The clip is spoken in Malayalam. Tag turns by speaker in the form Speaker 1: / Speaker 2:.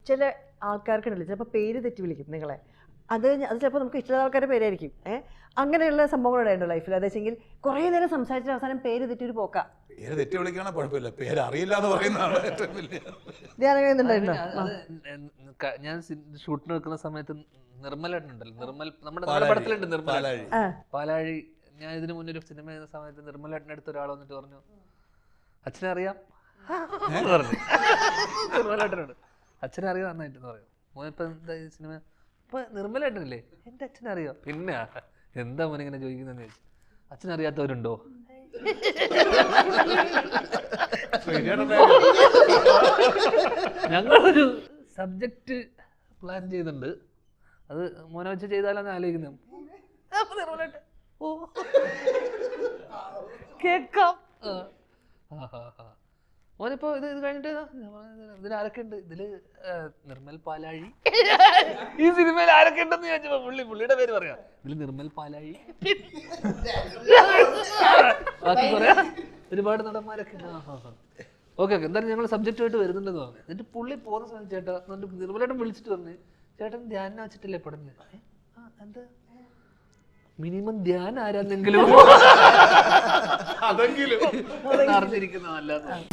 Speaker 1: ചില ആൾക്കാർക്കുണ്ടല്ലോ ചിലപ്പോൾ പേര് തെറ്റി വിളിക്കും നിങ്ങളെ. അത് ചിലപ്പോൾ നമുക്ക് ഇഷ്ടമുള്ള ആൾക്കാരുടെ പേരായിരിക്കും. അങ്ങനെയുള്ള സംഭവങ്ങളുണ്ടായിരുന്നു ലൈഫിൽ. അതെച്ചെങ്കിൽ കുറേ നേരം സംസാരിച്ച അവസാനം പേര് തെറ്റിയൊരു പോക്ക.
Speaker 2: പേര് തെറ്റി വിളിക്കണ കുഴപ്പമില്ല, പേര് അറിയില്ല എന്ന് പറയുന്നതാണ് ഏറ്റവും വലിയ.
Speaker 3: ഞാൻ ഷൂട്ടിന് വെക്കുന്ന സമയത്ത് നിർമ്മലുണ്ടല്ലോ, നമ്മുടെ പടത്തിലുണ്ട് നിർമ്മല പാലാഴി. ഞാൻ ഇതിനു മുന്നേ ഒരു സിനിമ ചെയ്യുന്ന സമയത്ത് നിർമ്മലേട്ടൻ്റെ അടുത്ത് ഒരാൾ വന്നിട്ട് പറഞ്ഞു, അച്ഛനെ അറിയാം പറഞ്ഞു. നിർമ്മലേട്ടനോട് അച്ഛനെ അറിയാം നന്നായിട്ട് പറയും. മോനിപ്പോ എന്താ ഈ സിനിമ ഇപ്പൊ നിർമ്മലേട്ടനല്ലേ? എന്റെ അച്ഛനെ അറിയാം. പിന്നെ എന്താ മോനിങ്ങനെ ചോദിക്കുന്നതെന്ന് ചോദിച്ചു. അച്ഛനറിയാത്തവരുണ്ടോ? ഞങ്ങളൊരു സബ്ജക്റ്റ് പ്ലാൻ ചെയ്യുന്നുണ്ട്, അത് മോനെ വെച്ച് ചെയ്താലോന്ന് ആലോചിക്കുന്നത്. ഓ കേക്കാം. മോനിപ്പോ ഇത് കഴിഞ്ഞിട്ട് ഇതിൽ ആരൊക്കെ ഉണ്ട്? ഇതില് നിർമ്മൽ പാലാഴി. ഈ സിനിമയിൽ ആരൊക്കെ ഉണ്ടെന്ന് ചോദിച്ചപ്പോ പുള്ളിയുടെ പേര് പറയാം. ഇതില് നിർമ്മൽ പാലാഴി, ബാക്കി പറയാ ഒരുപാട് നടന്മാരൊക്കെ ഉണ്ട്. ഓക്കെ ഓക്കെ, എന്തായാലും ഞങ്ങൾ സബ്ജക്റ്റുമായിട്ട് വരുന്നുണ്ടെന്ന് പറഞ്ഞു. എന്നിട്ട് പുള്ളി പോകുന്ന സമയത്ത് ചേട്ടാ നിർമ്മലേട്ടൻ വിളിച്ചിട്ട് പറഞ്ഞു, ചേട്ടൻ ധ്യാനം വെച്ചിട്ടില്ലേ പടഞ്ഞ്? എന്താ മിനിമം ധ്യാനം ആരാന്നെങ്കിലും അറിഞ്ഞിരിക്കുന്ന നല്ലതാണ്.